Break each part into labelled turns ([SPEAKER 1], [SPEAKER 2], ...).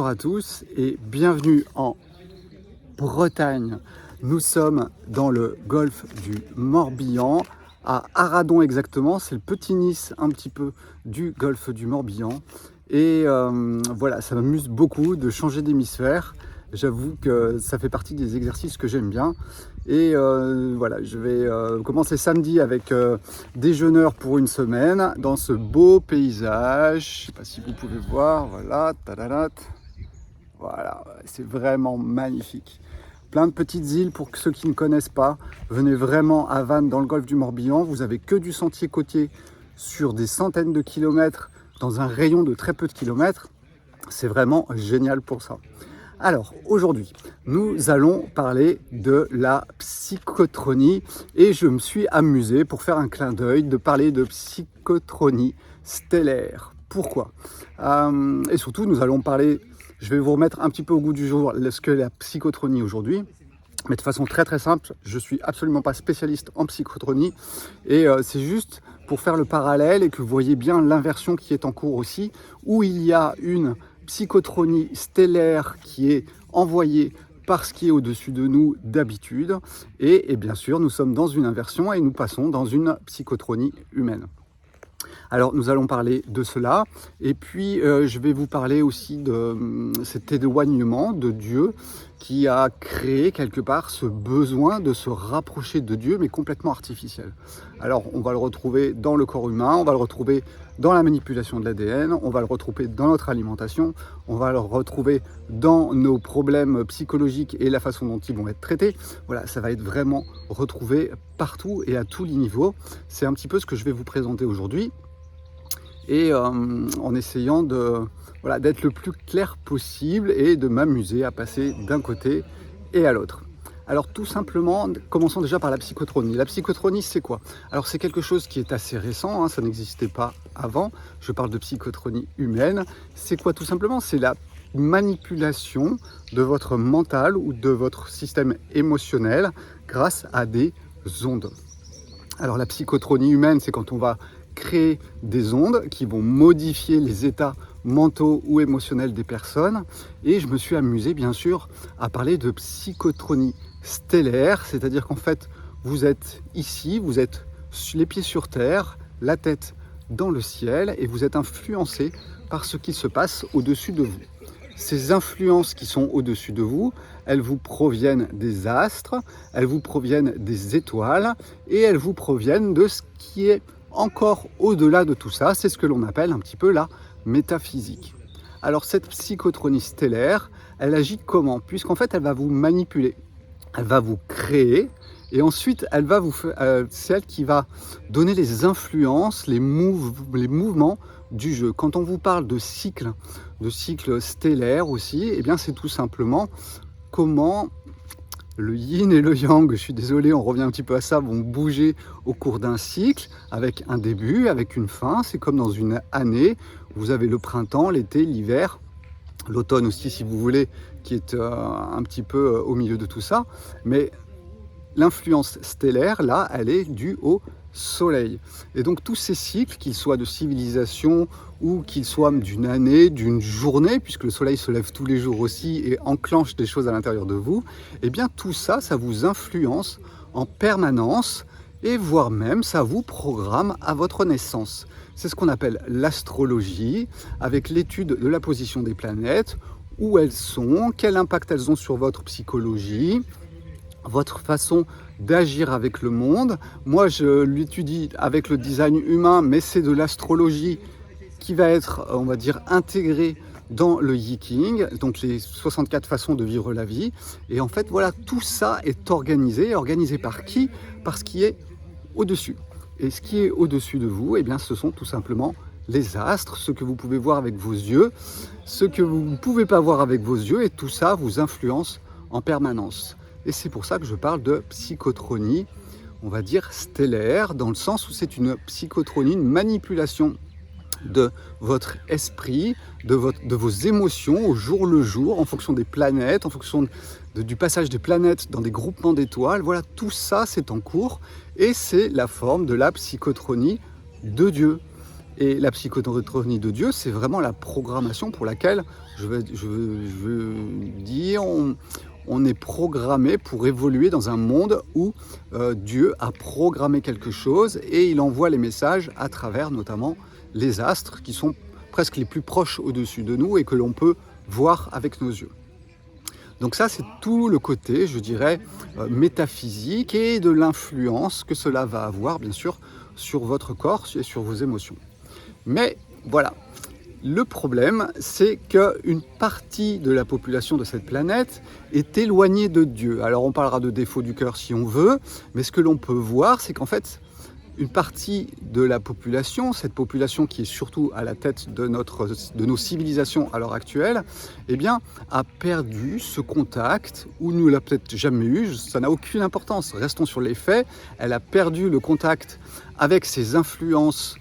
[SPEAKER 1] à tous et bienvenue en Bretagne. Nous sommes dans le golfe du Morbihan, à Arradon exactement. C'est le petit Nice un petit peu du golfe du Morbihan. Et voilà, ça m'amuse beaucoup de changer d'hémisphère. J'avoue que ça fait partie des exercices que j'aime bien. Et voilà, je vais commencer samedi avec déjeuneur pour une semaine dans ce beau paysage. Je ne sais pas si vous pouvez voir, voilà, tadadat. Voilà, c'est vraiment magnifique. Plein de petites îles pour ceux qui ne connaissent pas. Venez vraiment à Vannes dans le golfe du Morbihan. Vous n'avez que du sentier côtier sur des centaines de kilomètres dans un rayon de très peu de kilomètres. C'est vraiment génial pour ça. Alors aujourd'hui, nous allons parler de la psychotronie et je me suis amusé pour faire un clin d'œil de parler de psychotronie stellaire. Pourquoi et surtout, nous allons parler, je vais vous remettre un petit peu au goût du jour ce qu'est la psychotronie aujourd'hui. Mais de façon très très simple, je ne suis absolument pas spécialiste en psychotronie et c'est juste pour faire le parallèle et que vous voyez bien l'inversion qui est en cours aussi, où il y a une psychotronie stellaire qui est envoyée par ce qui est au-dessus de nous d'habitude et bien sûr nous sommes dans une inversion et nous passons dans une psychotronie humaine. Alors nous allons parler de cela et puis je vais vous parler aussi de cet éloignement de Dieu qui a créé quelque part ce besoin de se rapprocher de Dieu mais complètement artificiel. Alors on va le retrouver dans le corps humain, on va le retrouver dans la manipulation de l'ADN, on va le retrouver dans notre alimentation, on va le retrouver dans nos problèmes psychologiques et la façon dont ils vont être traités. Voilà, ça va être vraiment retrouvé partout et à tous les niveaux. C'est un petit peu ce que je vais vous présenter aujourd'hui. Et en essayant d'être le plus clair possible et de m'amuser à passer d'un côté et à l'autre. Alors tout simplement, commençons déjà par la psychotronie. La psychotronie, c'est quoi? Alors c'est quelque chose qui est assez récent, ça n'existait pas avant. Je parle de psychotronie humaine. C'est quoi tout simplement? C'est la manipulation de votre mental ou de votre système émotionnel grâce à des ondes. Alors la psychotronie humaine, c'est quand on va créer des ondes qui vont modifier les états mentaux ou émotionnels des personnes. Et je me suis amusé bien sûr à parler de psychotronie stellaire, c'est-à-dire qu'en fait vous êtes ici, vous êtes les pieds sur terre, la tête dans le ciel et vous êtes influencé par ce qui se passe au-dessus de vous. Ces influences qui sont au-dessus de vous, elles vous proviennent des astres, elles vous proviennent des étoiles et elles vous proviennent de ce qui est encore au-delà de tout ça, c'est ce que l'on appelle un petit peu la métaphysique. Alors cette psychotronie stellaire, elle agit comment? Puisqu'en fait elle va vous manipuler, elle va vous créer et ensuite elle va c'est elle qui va donner les influences, les mouvements du jeu. Quand on vous parle de cycle stellaire aussi, eh bien c'est tout simplement comment le yin et le yang, je suis désolé, on revient un petit peu à ça, vont bouger au cours d'un cycle, avec un début, avec une fin. C'est comme dans une année, vous avez le printemps, l'été, l'hiver, l'automne aussi si vous voulez, qui est un petit peu au milieu de tout ça. Mais l'influence stellaire, là, elle est due au Soleil. Et donc tous ces cycles, qu'ils soient de civilisation ou qu'ils soient d'une année, d'une journée, puisque le Soleil se lève tous les jours aussi et enclenche des choses à l'intérieur de vous, eh bien tout ça, ça vous influence en permanence et voire même ça vous programme à votre naissance. C'est ce qu'on appelle l'astrologie, avec l'étude de la position des planètes, où elles sont, quel impact elles ont sur votre psychologie, votre façon d'agir avec le monde. Moi, je l'étudie avec le design humain, mais c'est de l'astrologie qui va être, on va dire, intégrée dans le Yi King, donc les 64 façons de vivre la vie. Et en fait, voilà, tout ça est organisé. Organisé par qui? Par ce qui est au-dessus. Et ce qui est au-dessus de vous, eh bien, ce sont tout simplement les astres, ce que vous pouvez voir avec vos yeux, ce que vous ne pouvez pas voir avec vos yeux, et tout ça vous influence en permanence. Et c'est pour ça que je parle de psychotronie, on va dire stellaire, dans le sens où c'est une psychotronie, une manipulation de votre esprit, de vos émotions au jour le jour, en fonction des planètes, en fonction du passage des planètes dans des groupements d'étoiles. Voilà, tout ça c'est en cours et c'est la forme de la psychotronie de Dieu. Et la psychotronie de Dieu, c'est vraiment la programmation pour laquelle, je veux dire, on est programmé pour évoluer dans un monde où Dieu a programmé quelque chose et il envoie les messages à travers notamment les astres qui sont presque les plus proches au-dessus de nous et que l'on peut voir avec nos yeux. Donc ça, c'est tout le côté, je dirais, métaphysique et de l'influence que cela va avoir, bien sûr, sur votre corps et sur vos émotions. Mais voilà, le problème, c'est qu'une partie de la population de cette planète est éloignée de Dieu. Alors on parlera de défaut du cœur si on veut, mais ce que l'on peut voir, c'est qu'en fait, une partie de la population, cette population qui est surtout à la tête de nos civilisations à l'heure actuelle, eh bien, a perdu ce contact, ou ne l'a peut-être jamais eu, ça n'a aucune importance, restons sur les faits, elle a perdu le contact avec ses influences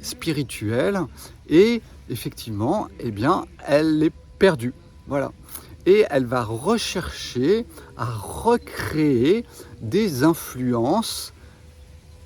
[SPEAKER 1] spirituelle et effectivement, eh bien, elle est perdue. Voilà. Et elle va rechercher à recréer des influences,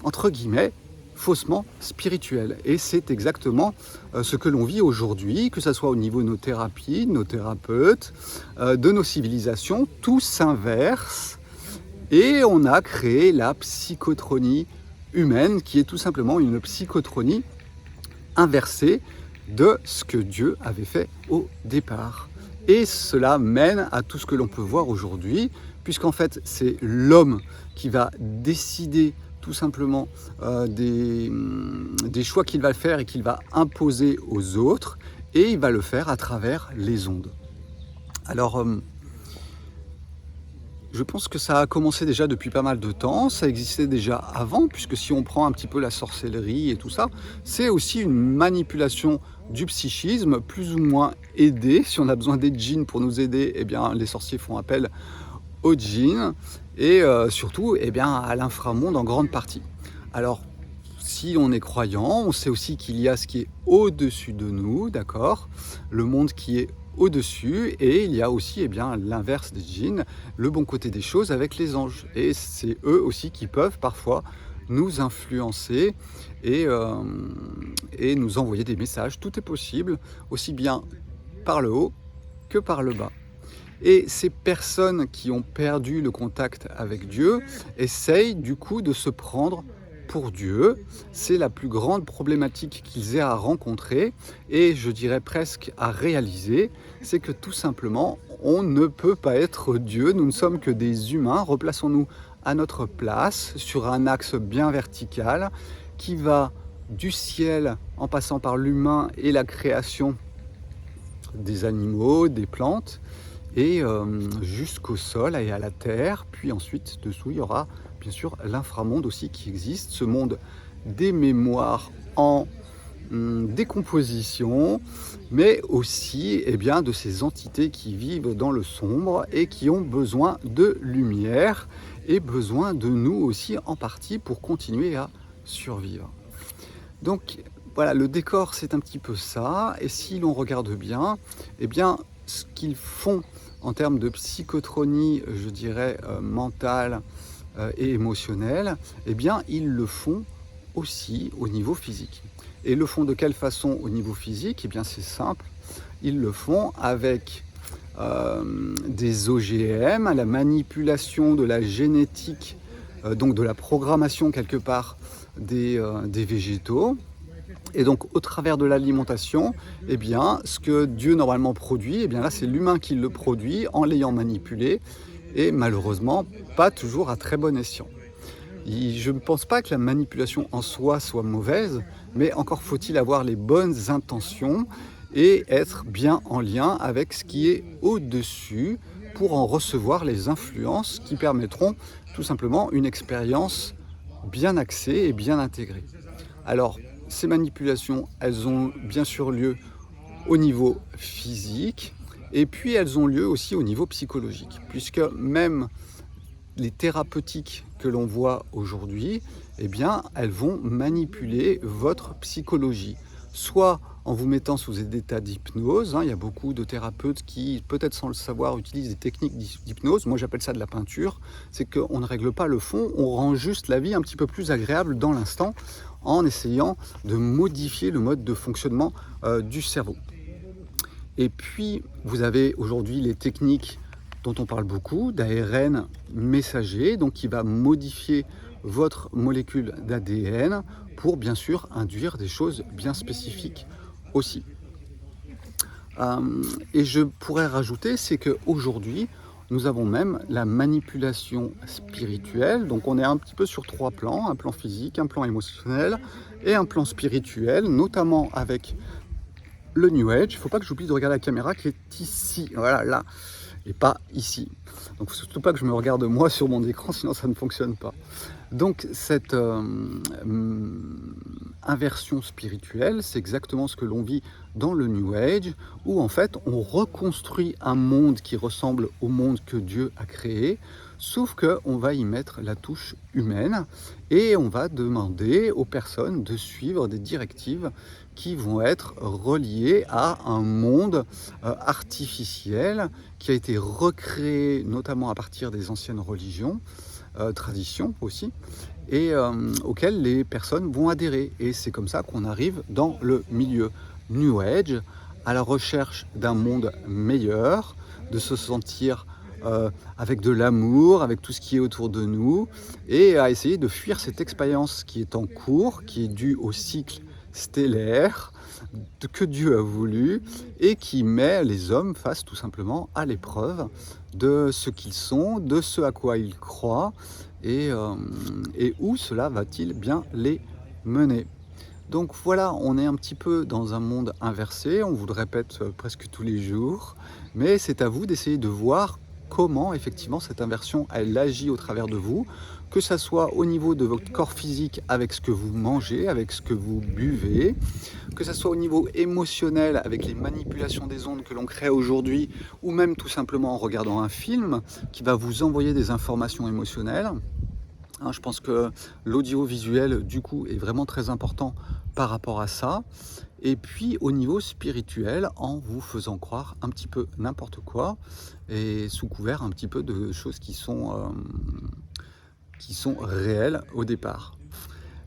[SPEAKER 1] entre guillemets, faussement spirituelles. Et c'est exactement ce que l'on vit aujourd'hui, que ce soit au niveau de nos thérapies, de nos thérapeutes, de nos civilisations, tout s'inverse. Et on a créé la psychotronie humaine, qui est tout simplement une psychotronie inversé de ce que Dieu avait fait au départ. Et cela mène à tout ce que l'on peut voir aujourd'hui, puisqu'en fait c'est l'homme qui va décider tout simplement des choix qu'il va faire et qu'il va imposer aux autres, et il va le faire à travers les ondes. Alors, je pense que ça a commencé déjà depuis pas mal de temps, ça existait déjà avant, puisque si on prend un petit peu la sorcellerie et tout ça, c'est aussi une manipulation du psychisme, plus ou moins aidée. Si on a besoin des djinns pour nous aider, eh bien, les sorciers font appel aux djinns, et surtout eh bien, à l'inframonde en grande partie. Alors, si on est croyant, on sait aussi qu'il y a ce qui est au-dessus de nous, d'accord ? Le monde qui est au-dessus, et il y a aussi eh bien, l'inverse des djinns, le bon côté des choses avec les anges. Et c'est eux aussi qui peuvent parfois nous influencer et nous envoyer des messages. Tout est possible, aussi bien par le haut que par le bas. Et ces personnes qui ont perdu le contact avec Dieu essayent du coup de se prendre pour Dieu. C'est la plus grande problématique qu'ils aient à rencontrer et je dirais presque à réaliser, c'est que tout simplement on ne peut pas être Dieu, nous ne sommes que des humains, replaçons-nous à notre place sur un axe bien vertical qui va du ciel en passant par l'humain et la création des animaux, des plantes, et jusqu'au sol et à la terre, puis ensuite dessous il y aura bien sûr l'inframonde aussi qui existe, ce monde des mémoires en décomposition, mais aussi eh bien, de ces entités qui vivent dans le sombre et qui ont besoin de lumière et besoin de nous aussi en partie pour continuer à survivre. Donc voilà, le décor c'est un petit peu ça, et si l'on regarde bien, eh bien ce qu'ils font en termes de psychotronie, je dirais mentale et émotionnelle, eh bien ils le font aussi au niveau physique. Et le font de quelle façon au niveau physique? Eh bien c'est simple, ils le font avec des OGM, la manipulation de la génétique, donc de la programmation quelque part des végétaux. Et donc au travers de l'alimentation, eh bien, ce que Dieu normalement produit, eh bien là c'est l'humain qui le produit en l'ayant manipulé, et malheureusement pas toujours à très bon escient. Je ne pense pas que la manipulation en soi soit mauvaise, mais encore faut-il avoir les bonnes intentions et être bien en lien avec ce qui est au-dessus pour en recevoir les influences qui permettront tout simplement une expérience bien axée et bien intégrée. Alors, ces manipulations, elles ont bien sûr lieu au niveau physique et puis elles ont lieu aussi au niveau psychologique, puisque même les thérapeutiques que l'on voit aujourd'hui, eh bien, elles vont manipuler votre psychologie, soit en vous mettant sous des états d'hypnose. Il y a beaucoup de thérapeutes qui, peut-être sans le savoir, utilisent des techniques d'hypnose. Moi, j'appelle ça de la peinture. C'est qu'on ne règle pas le fond, on rend juste la vie un petit peu plus agréable dans l'instant en essayant de modifier le mode de fonctionnement du cerveau. Et puis, vous avez aujourd'hui les techniques dont on parle beaucoup, d'ARN messager, donc qui va modifier votre molécule d'ADN pour bien sûr induire des choses bien spécifiques aussi. Et je pourrais rajouter, c'est qu'aujourd'hui, nous avons même la manipulation spirituelle. Donc on est un petit peu sur 3 plans, un plan physique, un plan émotionnel et un plan spirituel, notamment avec le New Age. Il ne faut pas que j'oublie de regarder la caméra qui est ici, voilà, là, et pas ici. Donc surtout pas que je me regarde moi sur mon écran, sinon ça ne fonctionne pas. Donc cette inversion spirituelle, c'est exactement ce que l'on vit dans le New Age, où en fait on reconstruit un monde qui ressemble au monde que Dieu a créé, sauf qu'on va y mettre la touche humaine et on va demander aux personnes de suivre des directives qui vont être reliées à un monde artificiel qui a été recréé notamment à partir des anciennes religions, traditions aussi, et auxquelles les personnes vont adhérer. Et c'est comme ça qu'on arrive dans le milieu New Age, à la recherche d'un monde meilleur, de se sentir avec de l'amour, avec tout ce qui est autour de nous, et à essayer de fuir cette expérience qui est en cours, qui est due au cycle stellaire que Dieu a voulu et qui met les hommes face tout simplement à l'épreuve de ce qu'ils sont, de ce à quoi ils croient et où cela va-t-il bien les mener. Donc voilà, on est un petit peu dans un monde inversé, on vous le répète presque tous les jours, mais c'est à vous d'essayer de voir comment effectivement cette inversion elle agit au travers de vous, que ça soit au niveau de votre corps physique avec ce que vous mangez, avec ce que vous buvez, que ça soit au niveau émotionnel avec les manipulations des ondes que l'on crée aujourd'hui, ou même tout simplement en regardant un film qui va vous envoyer des informations émotionnelles. Je pense que l'audiovisuel du coup est vraiment très important par rapport à ça. Et puis au niveau spirituel, en vous faisant croire un petit peu n'importe quoi et sous couvert un petit peu de choses qui sont réelles au départ.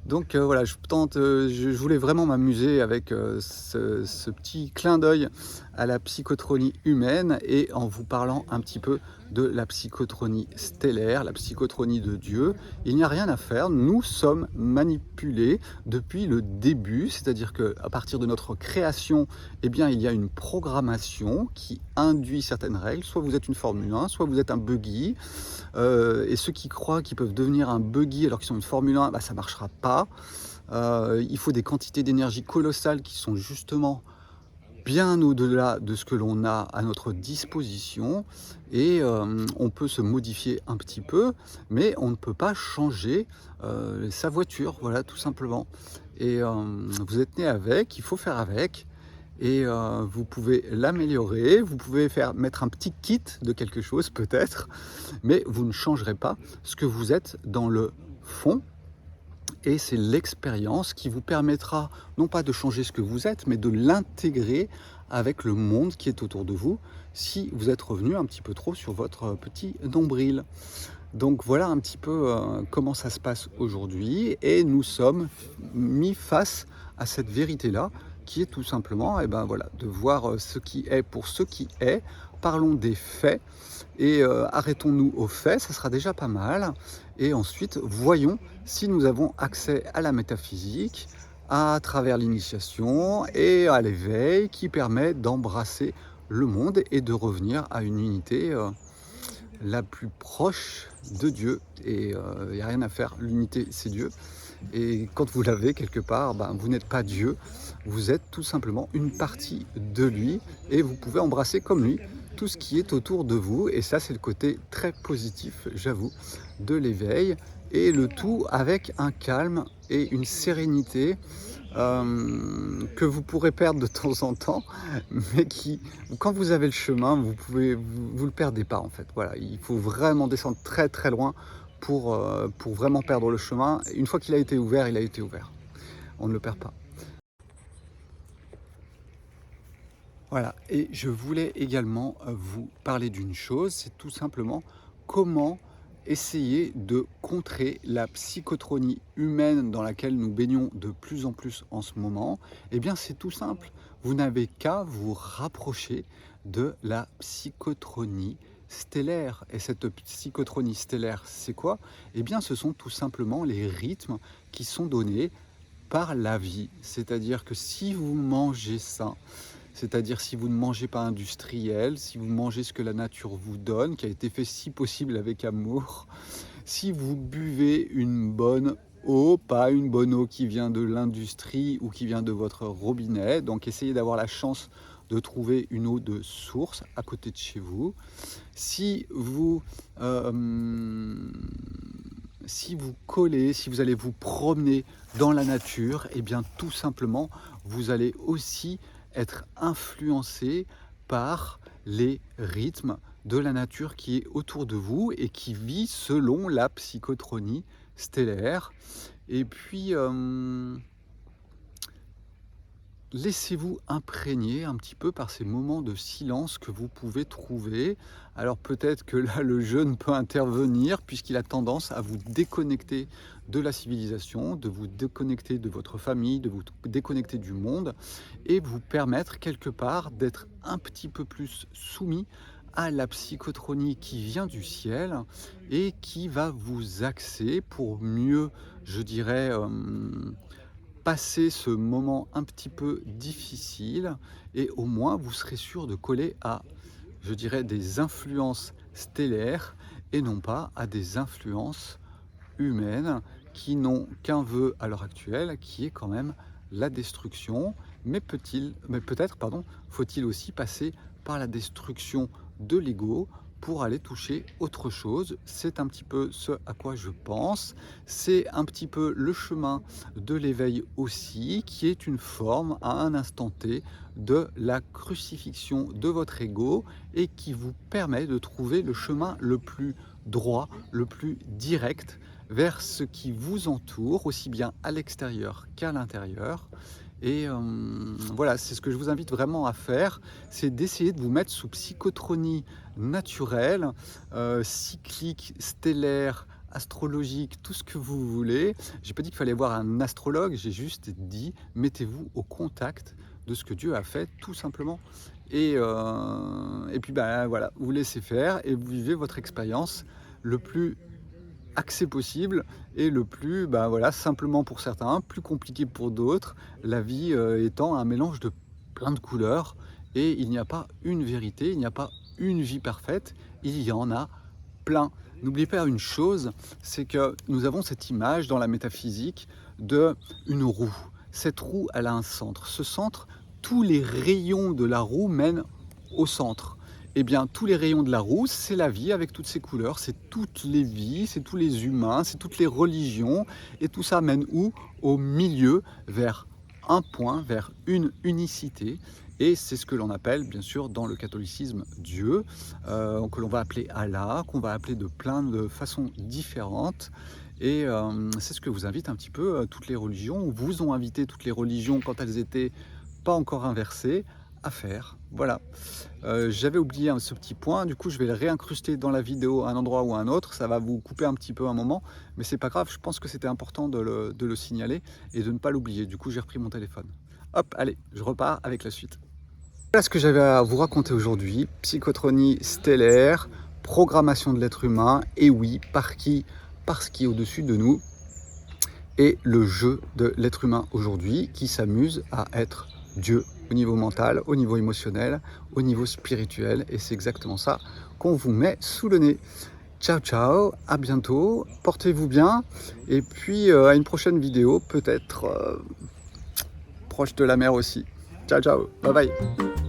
[SPEAKER 1] Donc voilà, je voulais vraiment m'amuser avec ce petit clin d'œil à la psychotronie humaine et en vous parlant un petit peu de la psychotronie stellaire, la psychotronie de Dieu. Il n'y a rien à faire, nous sommes manipulés depuis le début, c'est-à-dire qu'à partir de notre création, eh bien, il y a une programmation qui induit certaines règles, soit vous êtes une Formule 1, soit vous êtes un buggy, et ceux qui croient qu'ils peuvent devenir un buggy alors qu'ils sont une Formule 1, bah, ça ne marchera pas. Il faut des quantités d'énergie colossales qui sont justement bien au-delà de ce que l'on a à notre disposition et on peut se modifier un petit peu, mais on ne peut pas changer sa voiture, voilà, tout simplement. Et vous êtes né avec, il faut faire avec. Et vous pouvez l'améliorer, vous pouvez mettre un petit kit de quelque chose peut-être, mais vous ne changerez pas ce que vous êtes dans le fond. Et c'est l'expérience qui vous permettra non pas de changer ce que vous êtes, mais de l'intégrer avec le monde qui est autour de vous, si vous êtes revenu un petit peu trop sur votre petit nombril. Donc voilà un petit peu comment ça se passe aujourd'hui, et nous sommes mis face à cette vérité-là, qui est tout simplement voilà, de voir ce qui est pour ce qui est. Parlons des faits et arrêtons-nous aux faits, ça sera déjà pas mal. Et ensuite, voyons si nous avons accès à la métaphysique à travers l'initiation et à l'éveil qui permet d'embrasser le monde et de revenir à une unité la plus proche de Dieu. Et il n'y a rien à faire, l'unité c'est Dieu. Et quand vous l'avez quelque part, vous n'êtes pas Dieu, vous êtes tout simplement une partie de lui et vous pouvez embrasser comme lui tout ce qui est autour de vous. Et ça, c'est le côté très positif, j'avoue, de l'éveil, et le tout avec un calme et une sérénité que vous pourrez perdre de temps en temps, mais qui, quand vous avez le chemin, vous le perdez pas en fait. Voilà, il faut vraiment descendre très très loin pour vraiment perdre le chemin. Une fois qu'il a été ouvert, il a été ouvert. On ne le perd pas. Voilà, et je voulais également vous parler d'une chose, c'est tout simplement comment essayer de contrer la psychotronie humaine dans laquelle nous baignons de plus en plus en ce moment? Eh bien, c'est tout simple. Vous n'avez qu'à vous rapprocher de la psychotronie stellaire. Et cette psychotronie stellaire, c'est quoi? Eh bien, ce sont tout simplement les rythmes qui sont donnés par la vie. C'est-à-dire que si vous mangez sain, c'est-à-dire si vous ne mangez pas industriel, si vous mangez ce que la nature vous donne, qui a été fait si possible avec amour, si vous buvez une bonne eau, pas une bonne eau qui vient de l'industrie ou qui vient de votre robinet, donc essayez d'avoir la chance de trouver une eau de source à côté de chez vous. Si vous collez, si vous allez vous promener dans la nature, et bien tout simplement, vous allez aussi être influencé par les rythmes de la nature qui est autour de vous et qui vit selon la psychotronie stellaire. Et puis, laissez-vous imprégner un petit peu par ces moments de silence que vous pouvez trouver. Alors peut-être que là, le jeûne peut intervenir puisqu'il a tendance à vous déconnecter de la civilisation, de vous déconnecter de votre famille, de vous déconnecter du monde et vous permettre quelque part d'être un petit peu plus soumis à la psychotronie qui vient du ciel et qui va vous axer pour mieux, je dirais, passer ce moment un petit peu difficile et au moins vous serez sûr de coller à, je dirais, des influences stellaires et non pas à des influences humaines qui n'ont qu'un vœu à l'heure actuelle, qui est quand même la destruction. Mais peut-être, faut-il aussi passer par la destruction de l'ego pour aller toucher autre chose. C'est un petit peu ce à quoi je pense. C'est un petit peu le chemin de l'éveil aussi, qui est une forme à un instant T de la crucifixion de votre ego et qui vous permet de trouver le chemin le plus droit, le plus direct vers ce qui vous entoure, aussi bien à l'extérieur qu'à l'intérieur. Et voilà, c'est ce que je vous invite vraiment à faire, c'est d'essayer de vous mettre sous psychotronie naturelle, cyclique, stellaire, astrologique, tout ce que vous voulez. J'ai pas dit qu'il fallait voir un astrologue, j'ai juste dit mettez-vous au contact de ce que Dieu a fait, tout simplement. Et puis voilà, vous laissez faire et vous vivez votre expérience le plus accès possible et le plus, simplement pour certains, plus compliqué pour d'autres, la vie étant un mélange de plein de couleurs et il n'y a pas une vérité, il n'y a pas une vie parfaite, il y en a plein. N'oubliez pas une chose, c'est que nous avons cette image dans la métaphysique d'une roue. Cette roue, elle a un centre. Ce centre, tous les rayons de la roue mènent au centre. Eh bien, tous les rayons de la roue, c'est la vie avec toutes ses couleurs, c'est toutes les vies, c'est tous les humains, c'est toutes les religions, et tout ça mène où? Au milieu, vers un point, vers une unicité, et c'est ce que l'on appelle, bien sûr, dans le catholicisme, Dieu, que l'on va appeler Allah, qu'on va appeler de plein de façons différentes, et c'est ce que vous invite un petit peu toutes les religions, ou vous ont invité toutes les religions quand elles étaient pas encore inversées, à faire. Voilà, j'avais oublié ce petit point, du coup je vais le réincruster dans la vidéo à un endroit ou à un autre, ça va vous couper un petit peu un moment, mais c'est pas grave, je pense que c'était important de le signaler et de ne pas l'oublier. Du coup j'ai repris mon téléphone. Hop, allez, je repars avec la suite. Voilà ce que j'avais à vous raconter aujourd'hui, psychotronie stellaire, programmation de l'être humain, et oui, par qui? Parce qui est au-dessus de nous, et le jeu de l'être humain aujourd'hui qui s'amuse à être Dieu au niveau mental, au niveau émotionnel, au niveau spirituel, et c'est exactement ça qu'on vous met sous le nez. Ciao ciao, à bientôt, portez-vous bien, et puis à une prochaine vidéo, peut-être proche de la mer aussi. Ciao ciao, bye bye.